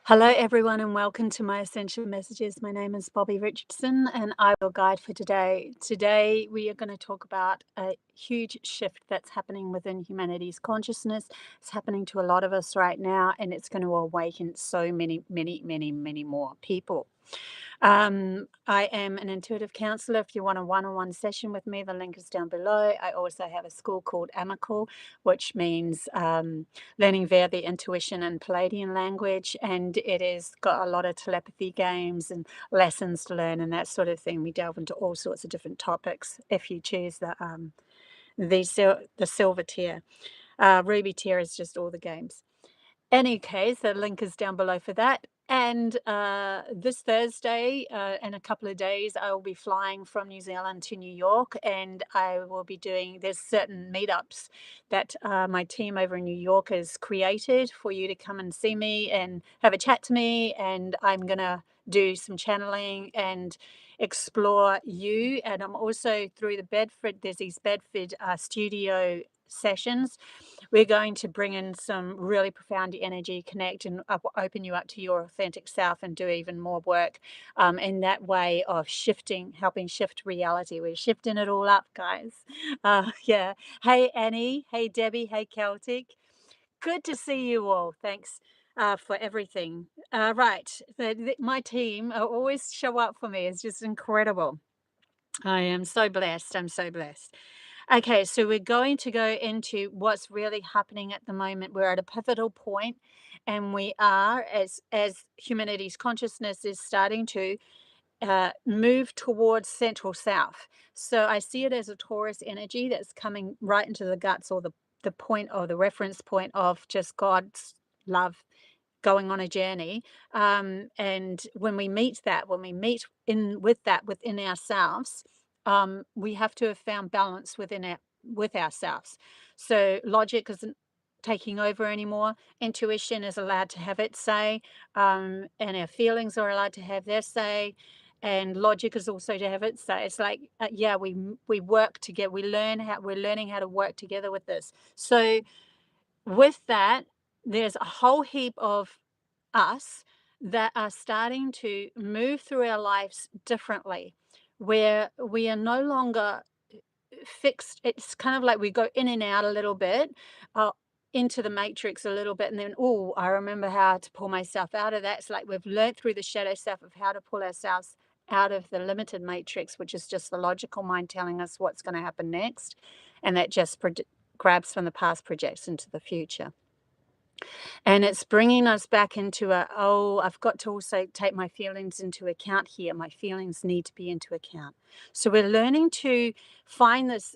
Hello, everyone, and welcome to my Essential Messages. My name is Bobbie Richardson, and I will guide for today. Today, we are going to talk about a huge shift that's happening within humanity's consciousness. It's happening to a lot of us right now, and it's going to awaken so many more people. I am an intuitive counselor. If you want a one-on-one session with me, the link is down below. I also have a school called Amical, which means learning via the intuition and Pleiadian language, and it has got a lot of telepathy games and lessons to learn and that sort of thing. We delve into all sorts of different topics if you choose the silver tier. Ruby tier is just all the games. Any case, the link is down below for that. And this Thursday, in a couple of days, I will be flying from New Zealand to New York, and I will be there's certain meetups that my team over in New York has created for you to come and see me and have a chat to me. And I'm going to do some channeling and explore you. And I'm also through the Bedford, there's these Bedford studio sessions. We're going to bring in some really profound energy, connect, and open you up to your authentic self and do even more work in that way of shifting, helping shift reality. We're shifting it all up, guys. Yeah. Hey, Annie. Hey, Debbie. Hey, Celtic. Good to see you all. Thanks for everything. Right. My team always show up for me. It's just incredible. I am so blessed. I'm so blessed. Okay, so we're going to go into what's really happening at the moment. We're at a pivotal point, and we are, as humanity's consciousness is starting to move towards central south. So I see it as a Taurus energy that's coming right into the guts, or the point, or the reference point of just God's love going on a journey. And when we meet in with that within ourselves, we have to have found balance with ourselves. So logic isn't taking over anymore. Intuition is allowed to have its say, and our feelings are allowed to have their say. And logic is also to have its say. It's like, we work together. We're learning how to work together with this. So with that, there's a whole heap of us that are starting to move through our lives differently, where we are no longer fixed. It's kind of like we go in and out a little bit, into the matrix a little bit, and then, oh, I remember how to pull myself out of that. It's like we've learned through the shadow self of how to pull ourselves out of the limited matrix, which is just the logical mind telling us what's going to happen next, and that just grabs from the past, projects into the future. And it's bringing us back into I've got to also take my feelings into account here. My feelings need to be into account. So we're learning to find this.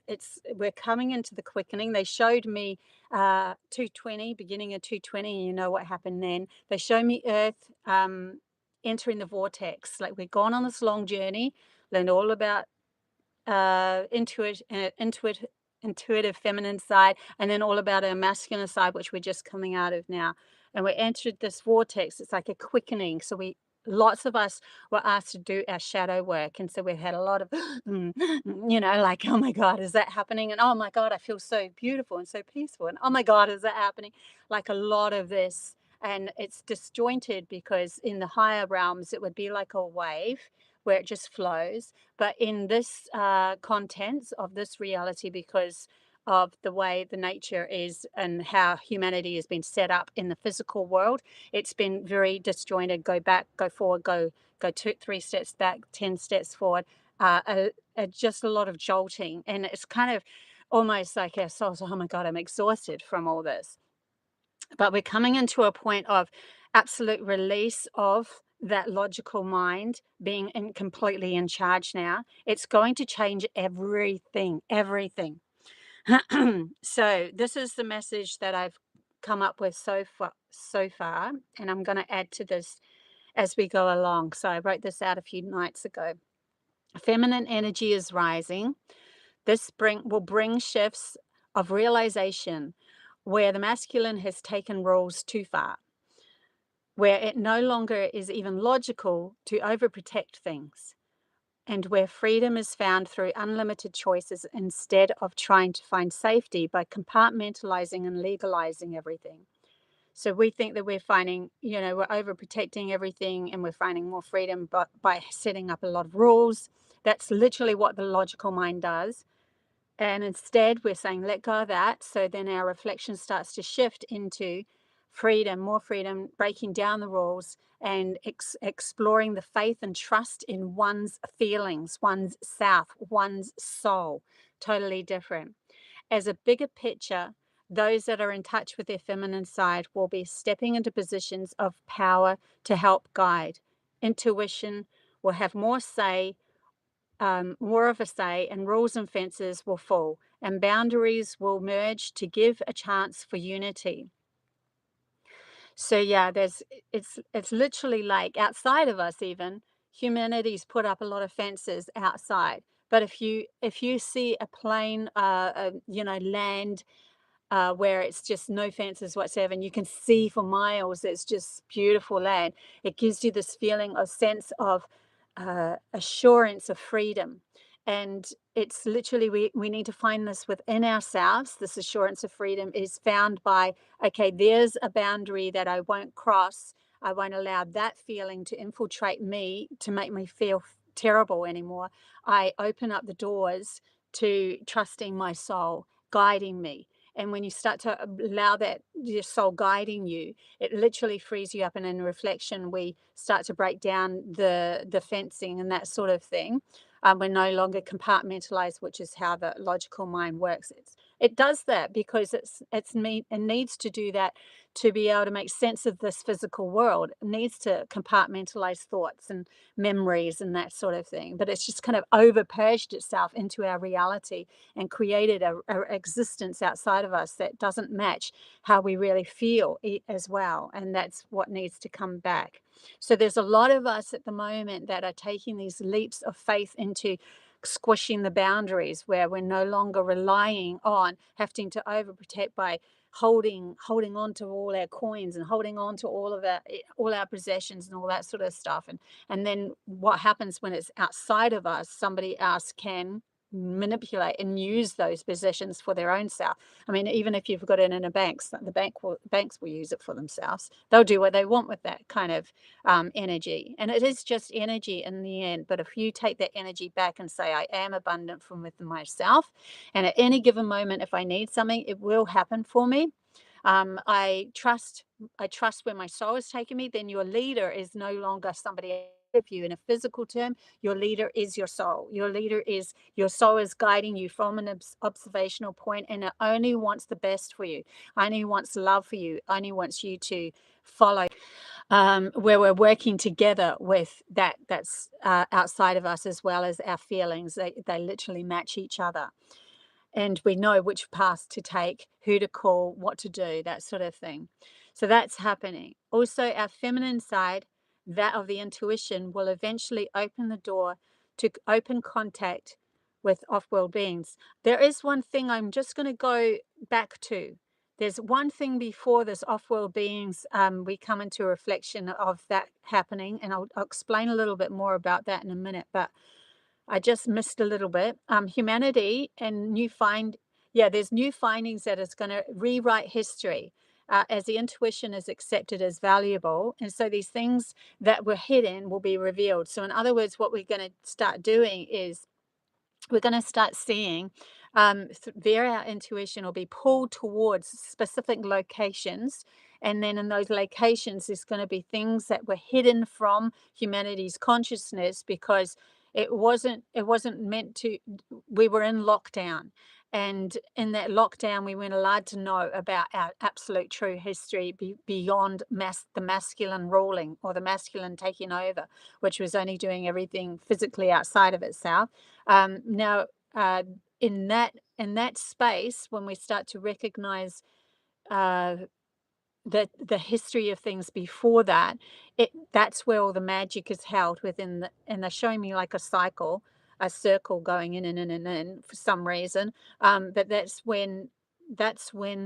We're coming into the quickening. They showed me 220, beginning of 220, and you know what happened then. They show me Earth entering the vortex. Like, we've gone on this long journey, learned all about intuitive feminine side, and then all about our masculine side, which we're just coming out of now. And we entered this vortex. It's like a quickening. So lots of us were asked to do our shadow work, and so we've had a lot of like, oh my God, is that happening? And oh my God, I feel so beautiful and so peaceful, and oh my God, is that happening? Like, a lot of this. And it's disjointed, because in the higher realms it would be like a wave where it just flows. But in this contents of this reality, because of the way the nature is and how humanity has been set up in the physical world, it's been very disjointed. Go back, go forward, go 2-3 steps back, 10 steps forward. Just a lot of jolting, and it's kind of almost like our souls, oh my God, I'm exhausted from all this. But we're coming into a point of absolute release of that logical mind being completely in charge now. It's going to change everything. So this is the message that I've come up with so far, and I'm going to add to this as we go along. So I wrote this out a few nights ago. Feminine energy is rising. This will bring shifts of realization where the masculine has taken rules too far, where it no longer is even logical to overprotect things, and where freedom is found through unlimited choices instead of trying to find safety by compartmentalizing and legalizing everything. So we think that we're finding, we're overprotecting everything and we're finding more freedom but by setting up a lot of rules. That's literally what the logical mind does. And instead, we're saying, let go of that. So then our reflection starts to shift into freedom, more freedom, breaking down the rules and exploring the faith and trust in one's feelings, one's self, one's soul. Totally different. As a bigger picture, those that are in touch with their feminine side will be stepping into positions of power to help guide. Intuition will have more of a say, and rules and fences will fall, and boundaries will merge to give a chance for unity. So yeah, it's literally like outside of us even, humanity's put up a lot of fences outside. But if you see a plain land where it's just no fences whatsoever, and you can see for miles, it's just beautiful land. It gives you this feeling of sense of assurance of freedom. And it's literally, we need to find this within ourselves. This assurance of freedom is found by, okay, there's a boundary that I won't cross. I won't allow that feeling to infiltrate me to make me feel terrible anymore. I open up the doors to trusting my soul, guiding me. And when you start to allow that, your soul guiding you, it literally frees you up. And in reflection, we start to break down the fencing and that sort of thing. We're no longer compartmentalized, which is how the logical mind works. It does that because it needs to do that to be able to make sense of this physical world. It needs to compartmentalize thoughts and memories and that sort of thing. But it's just kind of overpurged itself into our reality and created a existence outside of us that doesn't match how we really feel as well. And that's what needs to come back. So there's a lot of us at the moment that are taking these leaps of faith into squishing the boundaries, where we're no longer relying on having to overprotect by holding on to all our coins and holding on to all our possessions and all that sort of stuff. And then what happens when it's outside of us, somebody else can manipulate and use those possessions for their own self. I mean, even if you've got it in a bank, banks will use it for themselves. They'll do what they want with that kind of energy, and it is just energy in the end. But if you take that energy back and say, I am abundant from within myself, and at any given moment, if I need something, it will happen for me. I trust where my soul is taking me. Then your leader is no longer somebody else. If you in a physical term, your leader is your soul. Your soul is guiding you from an observational point, and it only wants the best for you, only wants love for you, only wants you to follow. Where we're working together with that's outside of us, as well as our feelings. They literally match each other. And we know which path to take, who to call, what to do, that sort of thing. So that's happening. Also, our feminine side, that of the intuition, will eventually open the door to open contact with off-world beings. There is one thing I'm just going to go back to. There's one thing before this off-world beings. We come into a reflection of that happening, and I'll explain a little bit more about that in a minute. But I just missed a little bit. Humanity and there's new findings that is going to rewrite history as the intuition is accepted as valuable. And so these things that were hidden will be revealed. So in other words, what we're going to start doing is we're going to start seeing via our intuition will be pulled towards specific locations. And then in those locations, there's going to be things that were hidden from humanity's consciousness because it wasn't meant to. We were in lockdown. And in that lockdown, we weren't allowed to know about our absolute true history beyond the masculine ruling or the masculine taking over, which was only doing everything physically outside of itself. Now, in that space, when we start to recognize uh, the history of things before that, that's where all the magic is held within and they're showing me like a circle going in and in and in for some reason. But that's when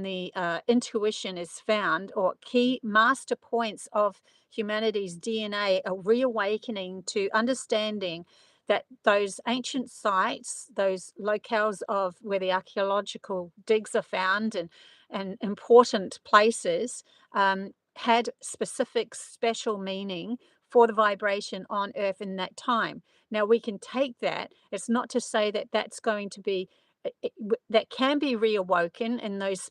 the intuition is found, or key master points of humanity's DNA are reawakening to understanding that those ancient sites, those locales of where the archaeological digs are found and important places, had specific special meaning for the vibration on Earth in that time. Now we can take that. It's not to say that that's going to be that can be reawoken in those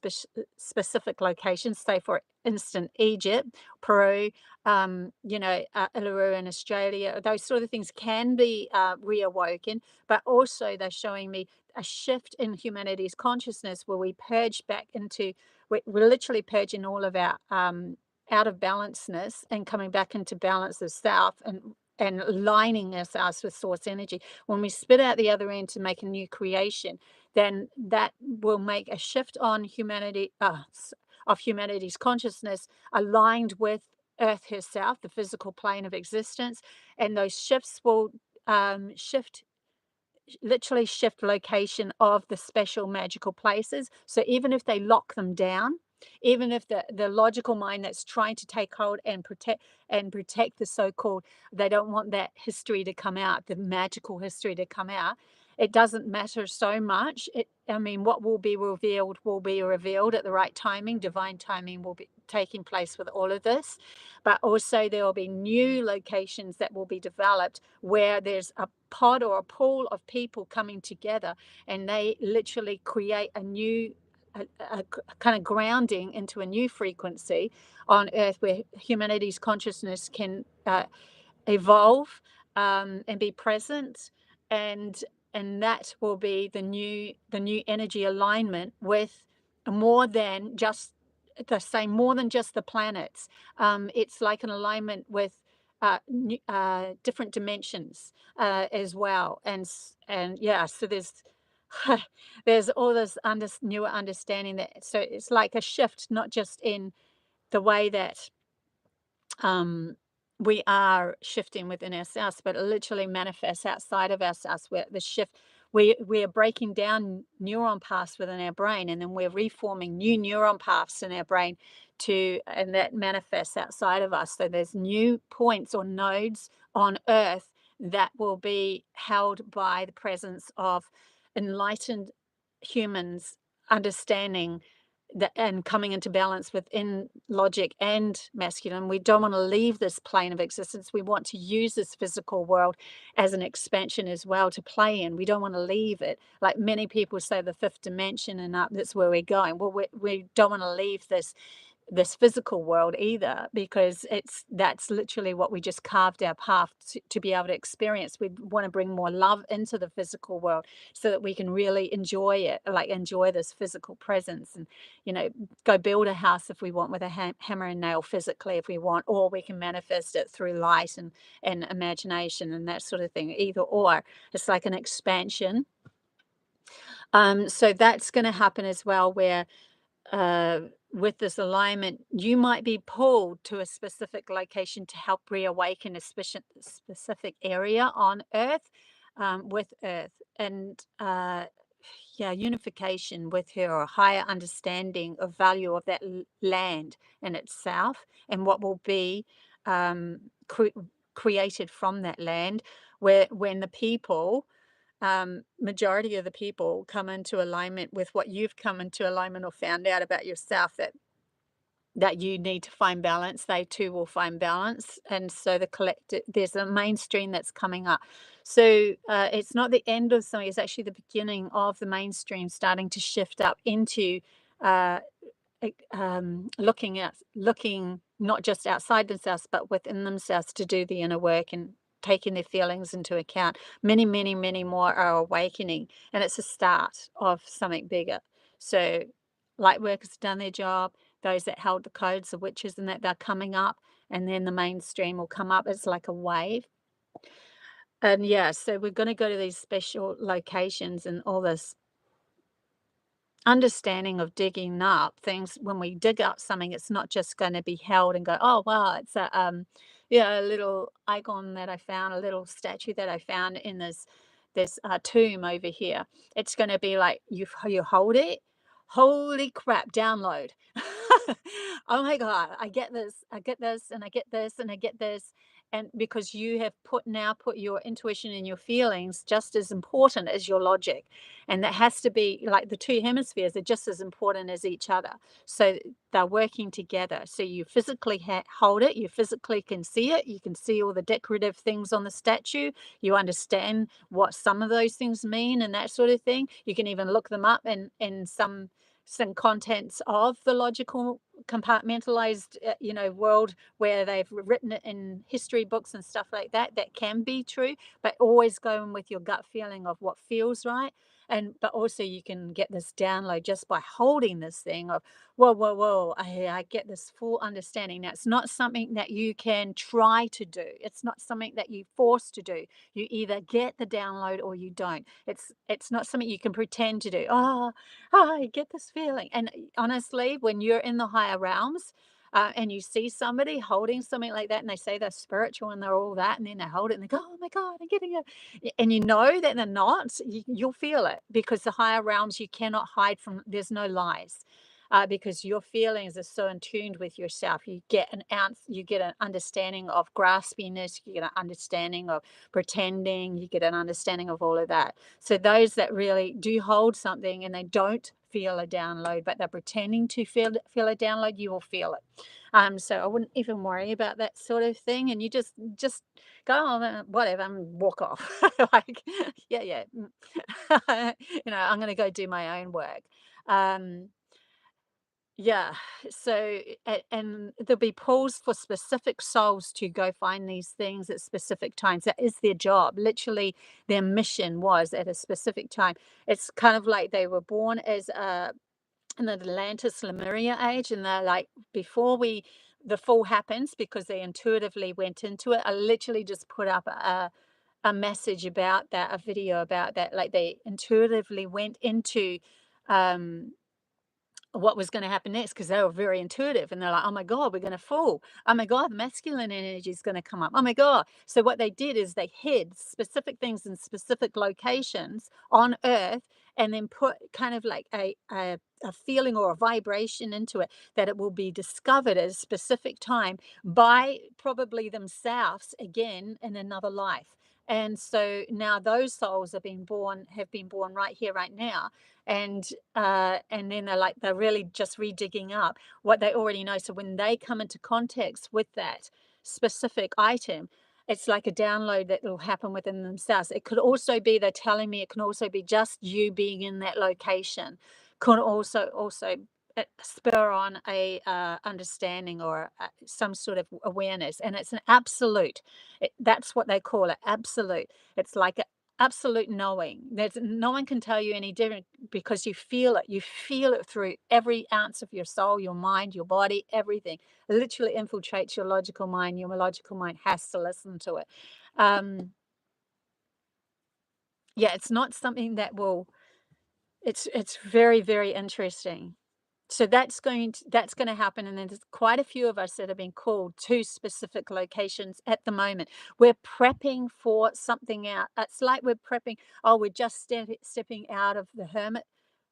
specific locations. Say, for instance, Egypt, Peru, Uluru in Australia. Those sort of things can be reawoken, but also they're showing me a shift in humanity's consciousness where we purge back into, we're literally purging all of our out of balanceness and coming back into balance of self, and aligning ourselves with source energy. When we spit out the other end to make a new creation, then that will make a shift on humanity, of humanity's consciousness, aligned with Earth herself, the physical plane of existence, and those shifts will literally shift location of the special magical places. So even if they lock them down, even if the logical mind that's trying to take hold and protect the so-called, they don't want that history to come out, the magical history to come out, it doesn't matter so much. What will be revealed at the right timing. Divine timing will be taking place with all of this, but also there will be new locations that will be developed where there's a pod or a pool of people coming together, and they literally create a kind of grounding into a new frequency on Earth where humanity's consciousness can evolve, and be present, and that will be the new energy alignment with more than just more than just the planets. It's like an alignment with different dimensions as well, and yeah, so there's there's all this newer understanding, that so it's like a shift, not just in the way that we are shifting within ourselves, but it literally manifests outside of ourselves, where the shift, we are breaking down neuron paths within our brain, and then we're reforming new neuron paths in our brain and that manifests outside of us. So there's new points or nodes on Earth that will be held by the presence of enlightened humans, understanding that and coming into balance within logic and masculine. We don't want to leave this plane of existence. We want to use this physical world as an expansion as well to play in. We don't want to leave it. Like many people say, the fifth dimension and up, that's where we're going. Well, we don't want to leave this physical world either, because that's literally what we just carved our path to be able to experience. We want to bring more love into the physical world so that we can really enjoy it, like enjoy this physical presence, and go build a house if we want with a hammer and nail physically if we want, or we can manifest it through light and imagination and that sort of thing. Either or, it's like an expansion. So that's going to happen as well, where with this alignment, you might be pulled to a specific location to help reawaken a specific area on Earth, with Earth, and unification with her, or higher understanding of value of that land in itself, and what will be created from that land, where when the people, majority of the people, come into alignment with what you've come into alignment or found out about yourself, that you need to find balance, they too will find balance. And so there's a mainstream that's coming up. So it's not the end of something, it's actually the beginning of the mainstream starting to shift up into looking not just outside themselves but within themselves to do the inner work and taking their feelings into account. Many, many, many more are awakening, and it's a start of something bigger. So light workers have done their job. Those that held the codes, the witches, and that, they're coming up, and then the mainstream will come up. It's like a wave. And yeah, so we're going to go to these special locations, and all this understanding of digging up things. When we dig up something, it's not just going to be held and go, oh wow, it's a little icon that I found, a little statue that I found in this tomb over here. It's going to be like you hold it, holy crap, download. Oh my God, I get this, I get this, and I get this, and I get this. And because you have put your intuition and your feelings just as important as your logic. And that has to be like the two hemispheres are just as important as each other. So they're working together. So you physically hold it, you physically can see it, you can see all the decorative things on the statue, you understand what some of those things mean and that sort of thing. You can even look them up in some contents of the logical compartmentalized world where they've written it in history books and stuff like that, that can be true, but always going with your gut feeling of what feels right. And but also you can get this download just by holding this thing of whoa, whoa, whoa, I get this full understanding. Now it's not something that you can try to do, it's not something that you force to do. You either get the download or you don't. It's not something you can pretend to do. I get this feeling. And honestly, when you're in the higher realms, and you see somebody holding something like that, and they say they're spiritual and they're all that, and then they hold it and they go, "Oh my God, I'm getting it," and you know that they're not. You'll feel it because the higher realms you cannot hide from. There's no lies. Because your feelings are so in tuned with yourself, you get an ounce, you get an understanding of graspiness, you get an understanding of pretending, you get an understanding of all of that. So those that really do hold something and they don't feel a download, but they're pretending to feel a download, you will feel it. So I wouldn't even worry about that sort of thing, and you just go, oh, whatever, and walk off. Like, yeah, yeah, I'm going to go do my own work. Um, yeah. So, and there'll be pulls for specific souls to go find these things at specific times. That is their job. Literally, their mission was at a specific time. It's kind of like they were born as in the Atlantis Lemuria age, and they're like, before the fall happens, because they intuitively went into it. I literally just put up a message about that, a video about that. Like they intuitively went into um what was going to happen next because they were very intuitive, and they're like, oh my God, we're going to fall, oh my God, the masculine energy is going to come up, oh my God. So what they did is they hid specific things in specific locations on earth, and then put kind of like a feeling or a vibration into it, that it will be discovered at a specific time by probably themselves again in another life. And so now those souls have been born right here, right now, and then they're really just redigging up what they already know. So when they come into context with that specific item, it's like a download that will happen within themselves. It could also be, they're telling me, it can also be just you being in that location. Could also spur on a understanding or some sort of awareness, and it's an absolute. That's what they call it, absolute. It's like absolute knowing. There's no one can tell you any different, because you feel it. You feel it through every ounce of your soul, your mind, your body, everything. It literally infiltrates your logical mind. Your logical mind has to listen to it. Um, yeah, it's not something that will. It's very, very interesting. So that's going to happen, and then there's quite a few of us that have been called to specific locations at the moment. We're prepping for something out. It's like we're prepping. Oh, we're just stepping out of the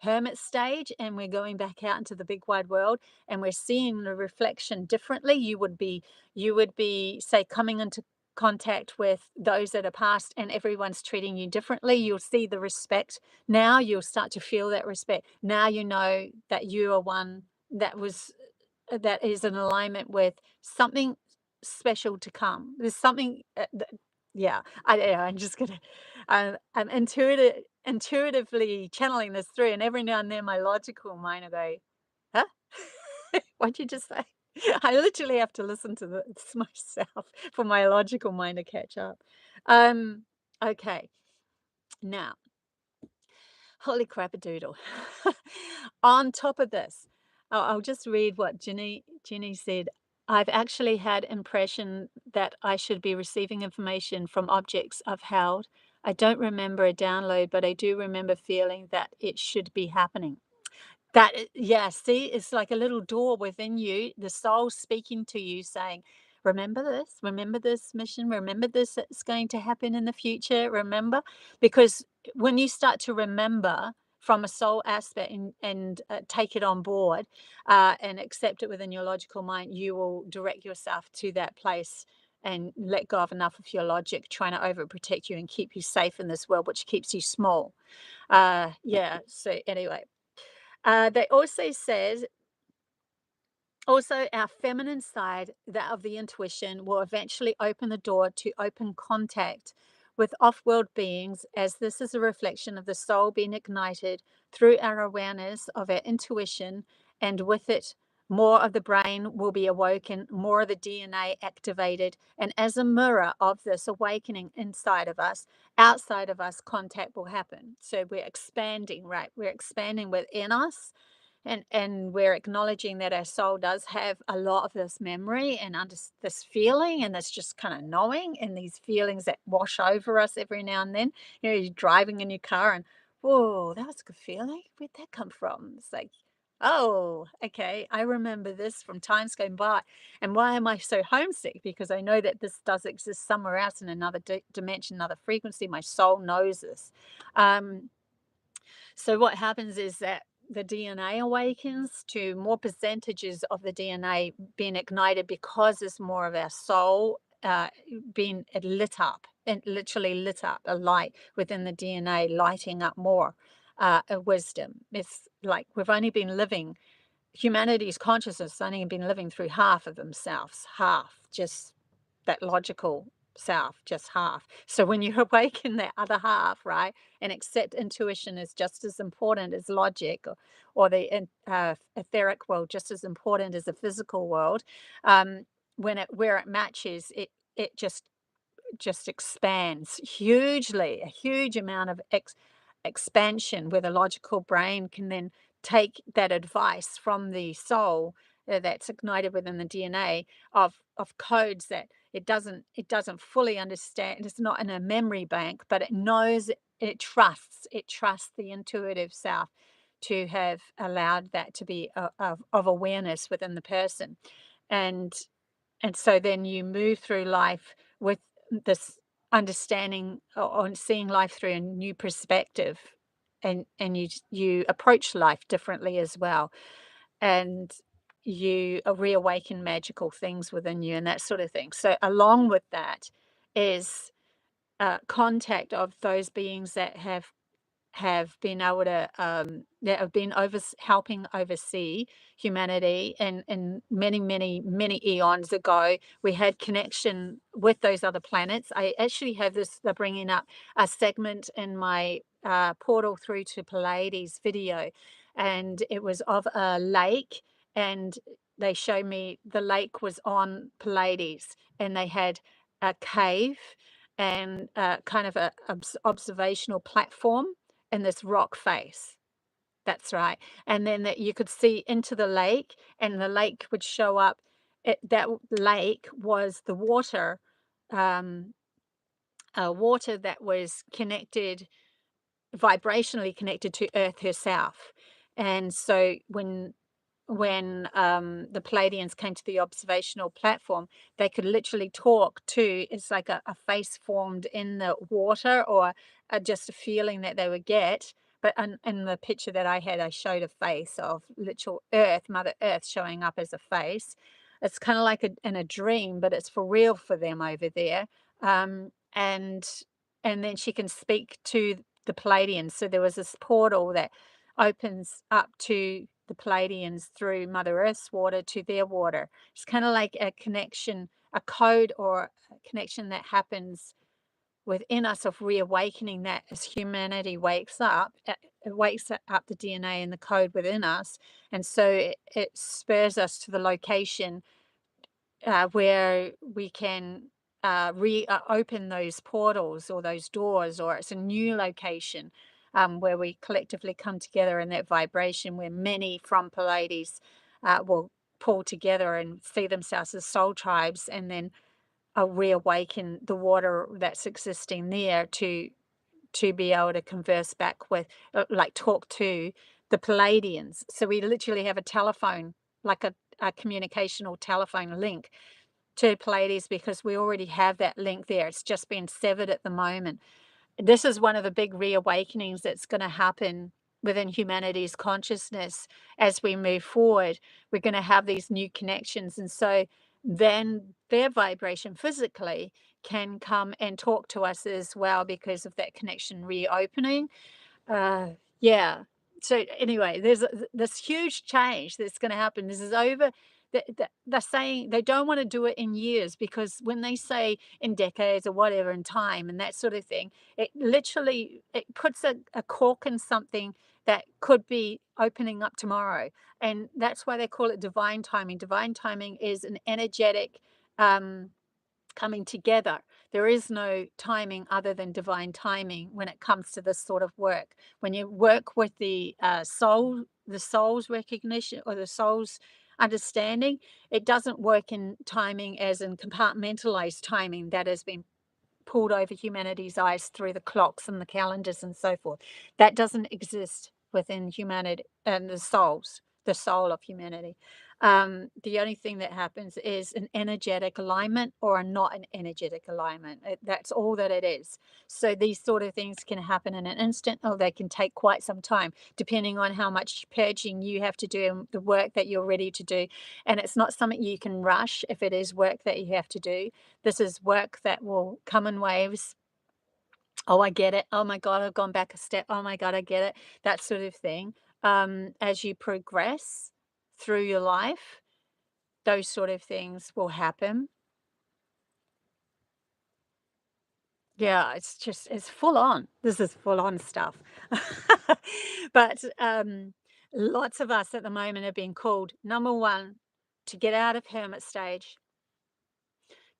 hermit stage, and we're going back out into the big wide world, and we're seeing the reflection differently. You would be say coming into contact with those that are past, and everyone's treating you differently. You'll see the respect. Now you'll start to feel that respect. Now you know that you are one that is in alignment with something special to come. There's something, yeah. I'm just gonna, I'm intuitively channeling this through, and every now and then my logical mind will go, huh? What'd you just say? I literally have to listen to this myself for my logical mind to catch up. Um, okay, now, holy crap a doodle. On top of this, I'll just read what Jenny said. I've actually had impression that I should be receiving information from objects I've held. I don't remember a download, but I do remember feeling that it should be happening. Yeah, see, it's like a little door within you, the soul speaking to you saying, remember this mission, remember this, it's going to happen in the future, remember? Because when you start to remember, from a soul aspect and take it on board and accept it within your logical mind, you will direct yourself to that place and let go of enough of your logic trying to overprotect you and keep you safe in this world, which keeps you small. Yeah, so anyway. They also says also, our feminine side, that of the intuition, will eventually open the door to open contact with off world beings, as this is a reflection of the soul being ignited through our awareness of our intuition, and with it, more of the brain will be awoken, more of the DNA activated. And as a mirror of this awakening inside of us, outside of us, contact will happen. So we're expanding, right? We're expanding within us and we're acknowledging that our soul does have a lot of this memory and this feeling and this just kind of knowing and these feelings that wash over us every now and then. You know, you're driving in your car and, whoa, that was a good feeling. Where'd that come from? It's like, oh, okay, I remember this from times going by. And why am I so homesick? Because I know that this does exist somewhere else in another dimension, another frequency. My soul knows this. Um, so what happens is that the DNA awakens to more percentages of the DNA being ignited because there's more of our soul being lit up and literally lit up, a light within the DNA lighting up more a wisdom. It's like we've only been living, humanity's consciousness has only been living through half of themselves, half, just that logical self, just half. So when you awaken that other half, right, and accept intuition is just as important as logic, or the etheric world just as important as the physical world, when it where it matches, it just expands hugely, a huge amount of expansion where the logical brain can then take that advice from the soul that's ignited within the DNA of codes that it doesn't fully understand. It's not in a memory bank, but it knows, it trusts the intuitive self to have allowed that to be of awareness within the person. And and so then you move through life with this understanding or seeing life through a new perspective, and you approach life differently as well, and you reawaken magical things within you and that sort of thing. So along with that is contact of those beings that have been able to that have been helping oversee humanity, and many eons ago we had connection with those other planets. I actually have this, they're bringing up a segment in my portal through to Pleiades video, and it was of a lake, and they showed me the lake was on Pleiades, and they had a cave and kind of a observational platform in this rock face. That's right. And then that you could see into the lake, and the lake would show up. Lake was the water, um, water that was connected, vibrationally connected to Earth herself. And so when the Pleiadians came to the observational platform, they could literally talk to, it's like a face formed in the water, or just a feeling that they would get. But in the picture that I had, I showed a face of literal Earth, Mother Earth, showing up as a face. It's kind of like in a dream, but it's for real for them over there. And then she can speak to the Pleiadians. So there was this portal that opens up to the Pleiadians through Mother Earth's water to their water. It's kind of like a connection, a code or a connection that happens within us of reawakening, that as humanity wakes up, it wakes up the DNA and the code within us. And so it spurs us to the location where we can open those portals or those doors, or it's a new location where we collectively come together in that vibration, where many from Pleiades will pull together and see themselves as soul tribes, and then reawaken the water that's existing there to be able to converse back with, like talk to the Pleiadians. So we literally have a telephone, like a communicational telephone link to Pleiades, because we already have that link there. It's just been severed at the moment. This is one of the big reawakenings that's going to happen within humanity's consciousness as we move forward. We're going to have these new connections. And so then their vibration physically can come and talk to us as well because of that connection reopening. Uh, yeah. So anyway, there's this huge change that's going to happen. This is over. They're saying they don't want to do it in years because when they say in decades or whatever in time and that sort of thing, it literally it puts a cork in something that could be opening up tomorrow, and that's why they call it divine timing. Divine timing is an energetic um, coming together. There is no timing other than divine timing when it comes to this sort of work. When you work with the the soul's recognition or the soul's understanding, it doesn't work in timing as in compartmentalized timing that has been pulled over humanity's eyes through the clocks and the calendars and so forth. That doesn't exist within humanity and the soul of humanity. The only thing that happens is an energetic alignment or not an energetic alignment. That's all that it is. So these sort of things can happen in an instant, or they can take quite some time, depending on how much purging you have to do and the work that you're ready to do. And it's not something you can rush if it is work that you have to do. This is work that will come in waves. Oh, I get it. Oh my God, I've gone back a step. Oh my God, I get it. That sort of thing. As you progress through your life, those sort of things will happen. Yeah, it's full on. This is full on stuff. But lots of us at the moment are being called, number one, to get out of hermit stage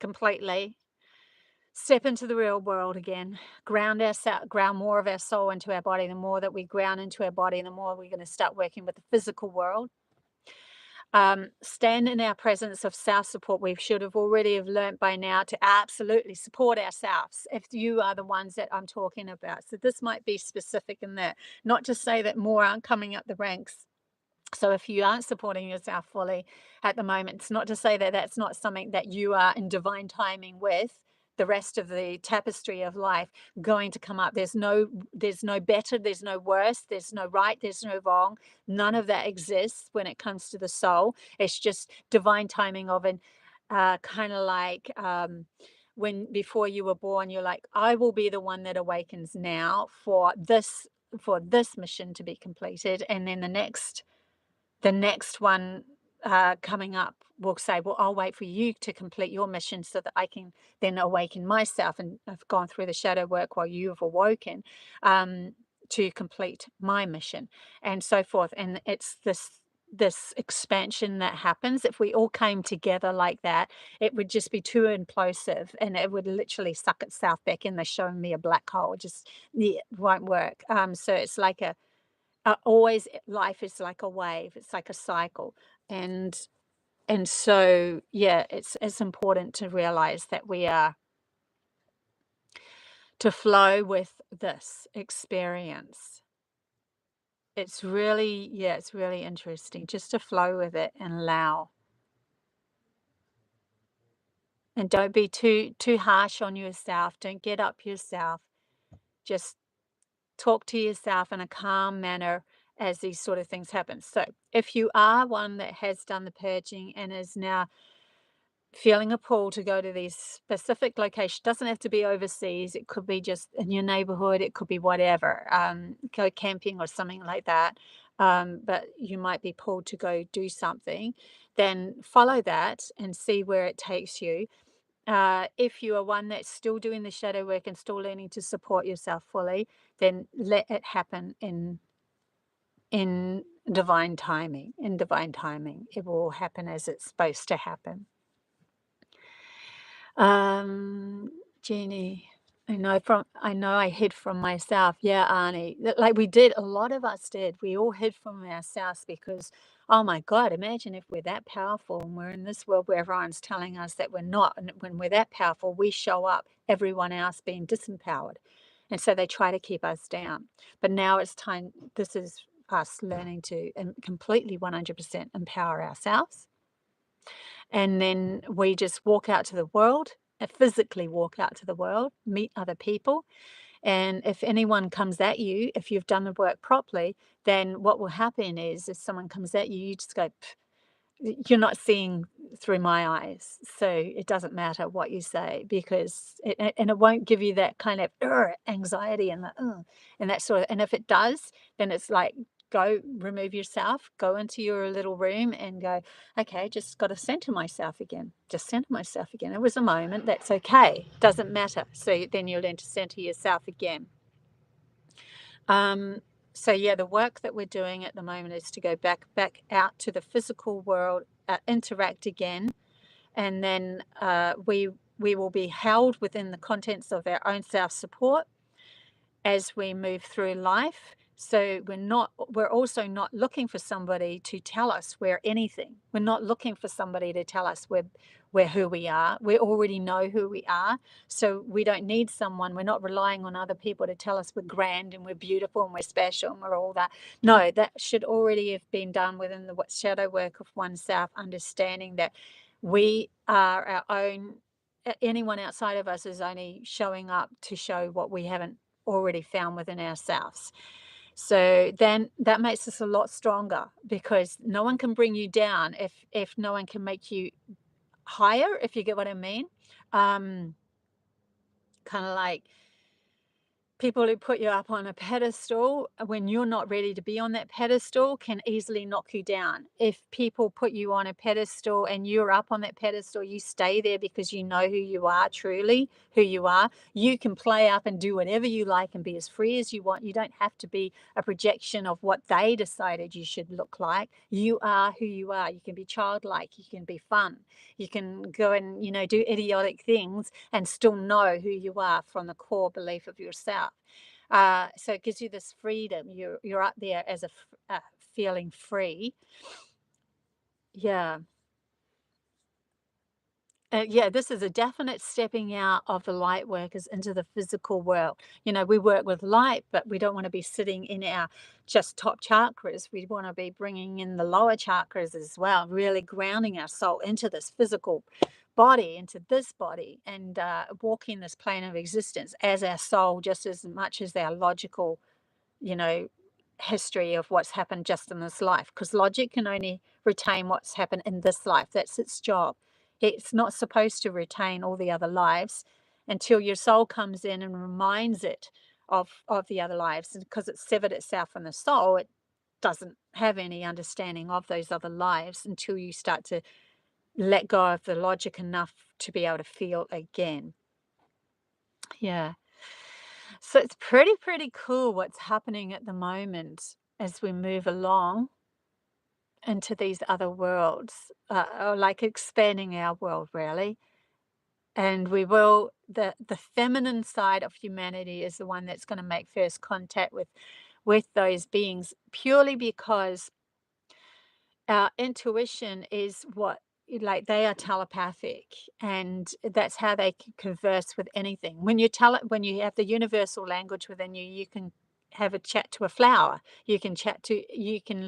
completely, step into the real world again, ground more of our soul into our body. The more that we ground into our body, the more we're going to start working with the physical world. Stand in our presence of self-support. We should have already have learned by now to absolutely support ourselves if you are the ones that I'm talking about. So this might be specific in that, not to say that more aren't coming up the ranks. So if you aren't supporting yourself fully at the moment, it's not to say that that's not something that you are in divine timing with the rest of the tapestry of life going to come up. There's no better, there's no worse, there's no right, there's no wrong. None of that exists when it comes to the soul. It's just divine timing of an kind of like when before you were born, you're like, I will be the one that awakens now for this mission to be completed, and then the next one coming up will say, well, I'll wait for you to complete your mission so that I can then awaken myself. And I've gone through the shadow work while you've awoken to complete my mission and so forth. And it's this expansion that happens. If we all came together like that, it would just be too implosive and it would literally suck itself back in. They're showing me a black hole. It won't work. So it's like always life is like a wave, it's like a cycle. And so yeah, it's important to realize that we are to flow with this experience. It's really, yeah, it's really interesting just to flow with it and allow, and don't be too harsh on yourself, don't get up yourself, just talk to yourself in a calm manner as these sort of things happen. So if you are one that has done the purging and is now feeling a pull to go to these specific locations, doesn't have to be overseas, it could be just in your neighborhood, it could be whatever, go camping or something like that, but you might be pulled to go do something, then follow that and see where it takes you. If you are one that's still doing the shadow work and still learning to support yourself fully, then let it happen in divine timing. In divine timing, it will happen as it's supposed to happen. Um, Jeannie, I know I hid from myself. Yeah, Arnie. Like we did, a lot of us did. We all hid from ourselves because, oh my God, imagine if we're that powerful and we're in this world where everyone's telling us that we're not. And when we're that powerful, we show up, everyone else being disempowered. And so they try to keep us down. But now it's time, this is us learning to completely 100% empower ourselves, and then we just walk out to the world, physically walk out to the world, meet other people, And if anyone comes at you, if you've done the work properly, then what will happen is if someone comes at you, you just go, you're not seeing through my eyes, so it doesn't matter what you say because and it won't give you that kind of anxiety and the and that sort of. And if it does, then it's like go remove yourself, go into your little room and go, okay, just got to center myself again, just center myself again. It was a moment, that's okay, doesn't matter. So then you'll learn to center yourself again. So yeah, the work that we're doing at the moment is to go back out to the physical world, interact again, and then we will be held within the contents of our own self support as we move through life. So we're also not looking for somebody to tell us we're anything. We're not looking for somebody to tell us we're who we are. We already know who we are. So we don't need someone. We're not relying on other people to tell us we're grand and we're beautiful and we're special and we're all that. No, that should already have been done within the shadow work of oneself, understanding that we are our own. Anyone outside of us is only showing up to show what we haven't already found within ourselves. So then that makes us a lot stronger because no one can bring you down if no one can make you higher, if you get what I mean. Kind of like people who put you up on a pedestal when you're not ready to be on that pedestal can easily knock you down. If people put you on a pedestal and you're up on that pedestal, you stay there because you know who you are, truly who you are. You can play up and do whatever you like and be as free as you want. You don't have to be a projection of what they decided you should look like. You are who you are. You can be childlike. You can be fun. You can go and, do idiotic things and still know who you are from the core belief of yourself. So it gives you this freedom. You're up there as feeling free. Yeah. Yeah, this is a definite stepping out of the light workers into the physical world. We work with light, but we don't want to be sitting in our just top chakras. We want to be bringing in the lower chakras as well, really grounding our soul into this physical body, into this body, and walking this plane of existence as our soul, just as much as our logical, you know, history of what's happened just in this life, because logic can only retain what's happened in this life. That's its job. It's not supposed to retain all the other lives until your soul comes in and reminds it of the other lives. And because it's severed itself from the soul, it doesn't have any understanding of those other lives until you start to let go of the logic enough to be able to feel again. Yeah. So it's pretty cool what's happening at the moment as we move along into these other worlds, or like expanding our world, really. And the feminine side of humanity is the one that's going to make first contact with those beings, purely because our intuition is like they are telepathic, and that's how they can converse with anything. When you have the universal language within you, you can have a chat to a flower. You can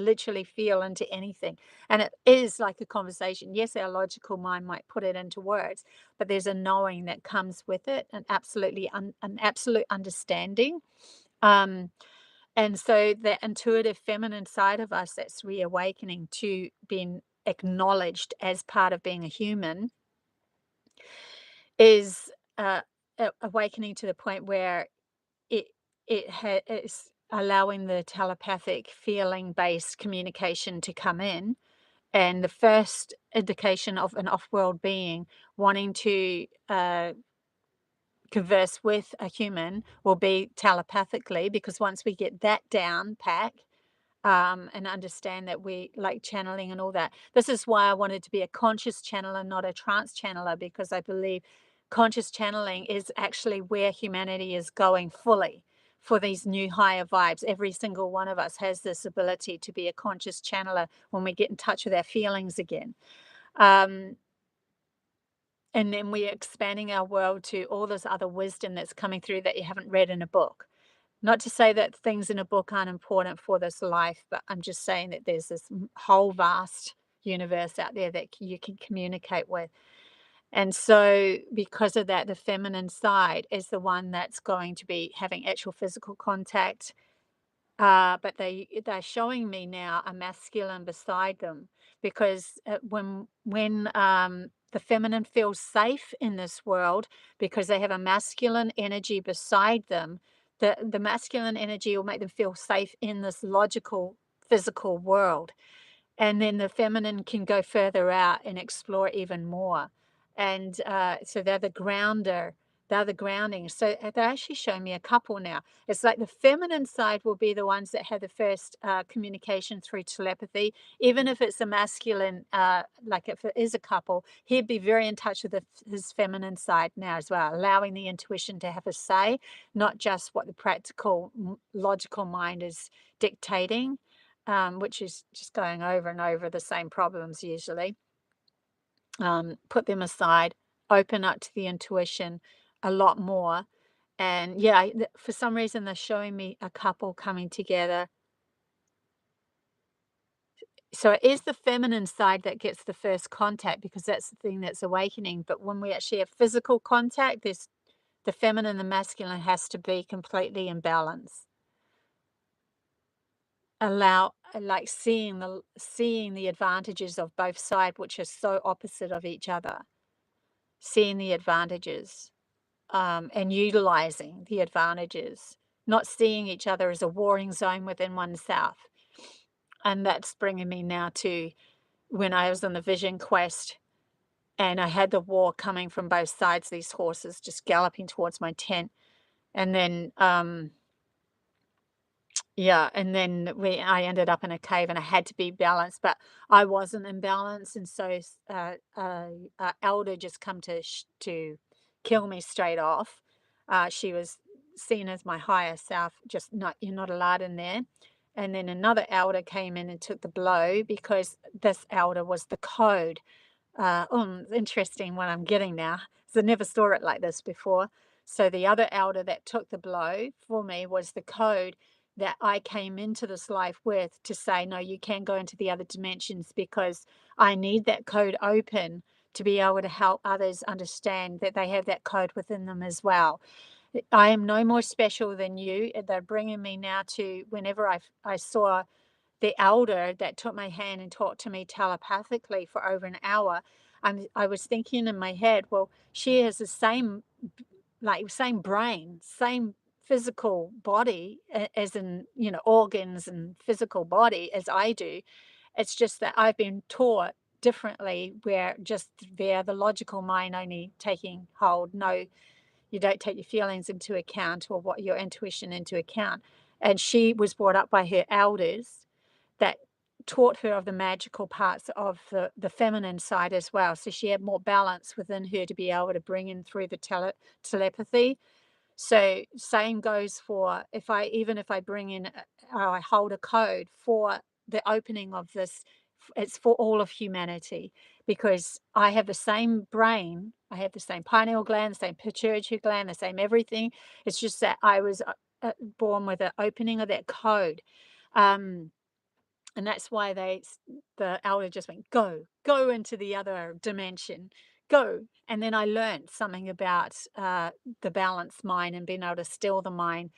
literally feel into anything, and it is like a conversation. Yes, our logical mind might put it into words, but there's a knowing that comes with it, an absolute understanding. um and so the intuitive feminine side of us that's reawakening to being acknowledged as part of being a human is awakening to the point where it it's allowing the telepathic feeling based communication to come in. And the first indication of an off-world being wanting to converse with a human will be telepathically, because once we get that down pat, and understand that we like channeling and all that. This is why I wanted to be a conscious channeler, not a trance channeler, because I believe conscious channeling is actually where humanity is going fully for these new higher vibes. Every single one of us has this ability to be a conscious channeler when we get in touch with our feelings again. And then we're expanding our world to all this other wisdom that's coming through that you haven't read in a book. Not to say that things in a book aren't important for this life, but I'm just saying that there's this whole vast universe out there that you can communicate with. And so because of that, the feminine side is the one that's going to be having actual physical contact, but they're showing me now a masculine beside them because when the feminine feels safe in this world because they have a masculine energy beside them, the masculine energy will make them feel safe in this logical physical world, and then the feminine can go further out and explore even more. And so they're the grounder, they're the grounding. So they're actually showing me a couple now. It's like the feminine side will be the ones that have the first communication through telepathy. Even if it's a masculine, like if it is a couple, he'd be very in touch with his feminine side now as well, allowing the intuition to have a say, not just what the practical, logical mind is dictating, which is just going over and over the same problems usually. Put them aside, open up to the intuition a lot more. And yeah, for some reason, they're showing me a couple coming together. So it is the feminine side that gets the first contact because that's the thing that's awakening. But when we actually have physical contact, there's the feminine and the masculine has to be completely in balance. Allow like seeing the advantages of both sides, which are so opposite of each other, seeing the advantages, and utilizing the advantages, not seeing each other as a warring zone within oneself. And that's bringing me now to when I was on the vision quest and I had the war coming from both sides, these horses just galloping towards my tent. And then yeah, and then I ended up in a cave and I had to be balanced, but I wasn't in balance, and so elder just come to kill me straight off. She was seen as my higher self, just not you're not allowed in there. And then another elder came in and took the blow because this elder was the code. Interesting what I'm getting now. So I never saw it like this before. So the other elder that took the blow for me was the code that I came into this life with to say, no, you can go into the other dimensions because I need that code open to be able to help others understand that they have that code within them as well. I am no more special than you. They're bringing me now to whenever I saw the elder that took my hand and talked to me telepathically for over an hour, I was thinking in my head, well, she has the same, like, same brain, same physical body, as in, organs and physical body as I do. It's just that I've been taught differently, where just via the logical mind only taking hold. No, you don't take your feelings into account or what your intuition into account. And she was brought up by her elders that taught her of the magical parts of the feminine side as well. So she had more balance within her to be able to bring in through the telepathy. So same goes for if I bring in, I hold a code for the opening of this. It's for all of humanity because I have the same brain, I have the same pineal gland, the same pituitary gland, the same everything. It's just that I was born with the opening of that code. Um, and that's why the elder just went, go into the other dimension, go. And then I learned something about the balanced mind and being able to still the mind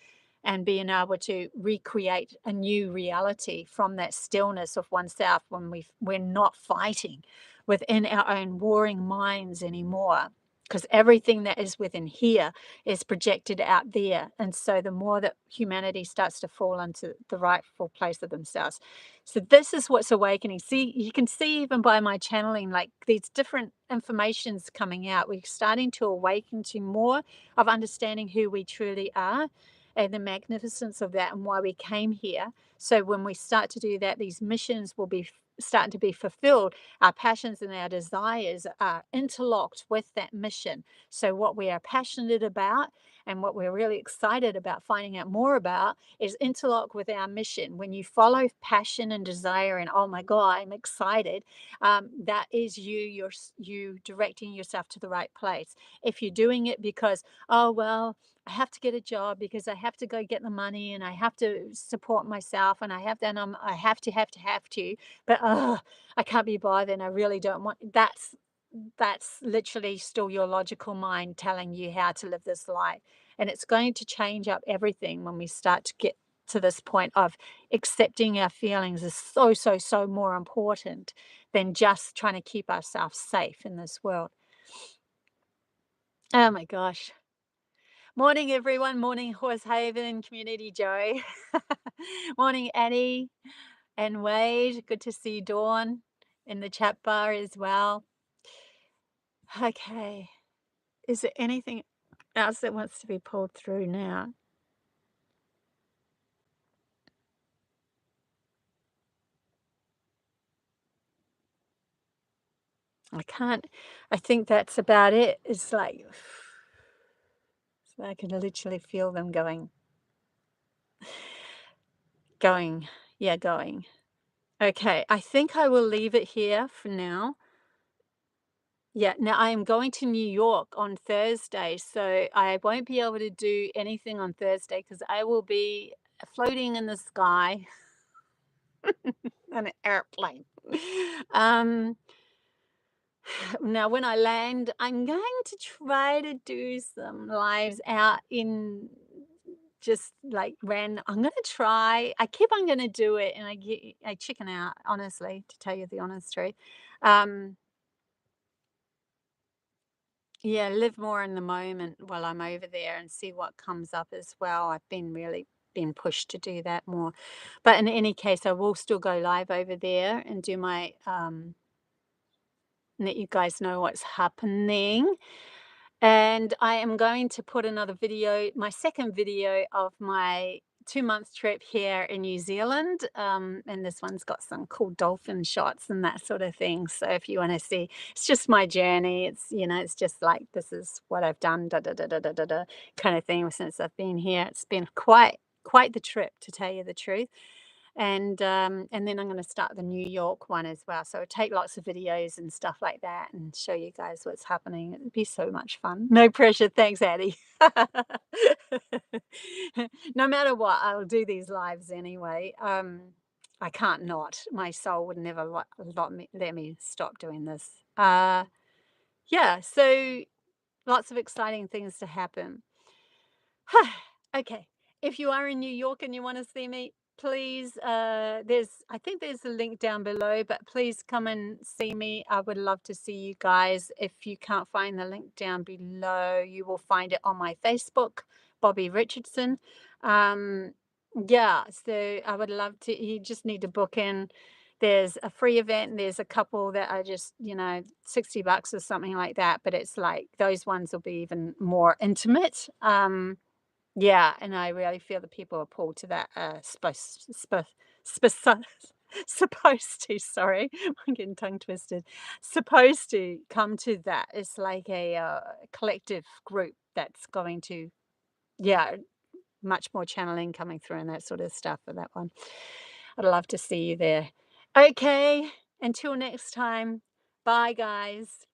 and being able to recreate a new reality from that stillness of oneself when we're not fighting within our own warring minds anymore. Because everything that is within here is projected out there. And so the more that humanity starts to fall into the rightful place of themselves. So this is what's awakening. See, you can see even by my channeling, like these different informations coming out. We're starting to awaken to more of understanding who we truly are and the magnificence of that and why we came here. So when we start to do that, these missions will be starting to be fulfilled. Our passions and our desires are interlocked with that mission. So what we are passionate about and what we're really excited about finding out more about is interlock with our mission. When you follow passion and desire and, oh my God, I'm excited, that is you directing yourself to the right place. If you're doing it because, oh, well, I have to get a job because I have to go get the money and I have to support myself and I have to, and I have to, but I can't be bothered and I really don't want, that's literally still your logical mind telling you how to live this life. And it's going to change up everything when we start to get to this point of accepting our feelings is so, so, so more important than just trying to keep ourselves safe in this world. Oh my gosh. Morning, everyone. Morning, Horsehaven Community Joe. Morning, Annie and Wade. Good to see Dawn in the chat bar as well. Okay. Is there anything else that wants to be pulled through now? I think that's about it. It's like, so I can literally feel them going, yeah, going. Okay, I think I will leave it here for now. Yeah, now I am going to New York on Thursday, so I won't be able to do anything on Thursday because I will be floating in the sky on an airplane. Um, Now, when I land, I'm going to try to do some lives out in just like I'm going to try. I keep on going to do it, and I chicken out, honestly, to tell you the honest truth. Um, yeah, live more in the moment while I'm over there and see what comes up as well. I've been really been pushed to do that more, but in any case, I will still go live over there and do my let you guys know what's happening. And I am going to put another video, my second video of my 2-month trip here in New Zealand. And this one's got some cool dolphin shots and that sort of thing. So if you want to see, it's just my journey. It's, it's just like, this is what I've done, da da da da da da da kind of thing since I've been here. It's been quite the trip, to tell you the truth. And then I'm going to start the New York one as well. So take lots of videos and stuff like that and show you guys what's happening. It'd be so much fun. No pressure. Thanks, Addie. No matter what, I'll do these lives anyway. I can't not. My soul would never let me stop doing this. Yeah, so lots of exciting things to happen. Okay. If you are in New York and you want to see me, please, I think there's a link down below, but please come and see me. I would love to see you guys. If you can't find the link down below, you will find it on my Facebook, Bobbie Richardson. Um, yeah, so I would love to. You just need to book in. There's a free event, and there's a couple that are just, $60 or something like that. But it's like those ones will be even more intimate. Yeah, and I really feel that people are pulled to that, supposed to, sorry, I'm getting tongue twisted, supposed to come to that. It's like a collective group that's going to, yeah, much more channeling coming through and that sort of stuff for that one. I'd love to see you there. Okay, until next time, bye guys.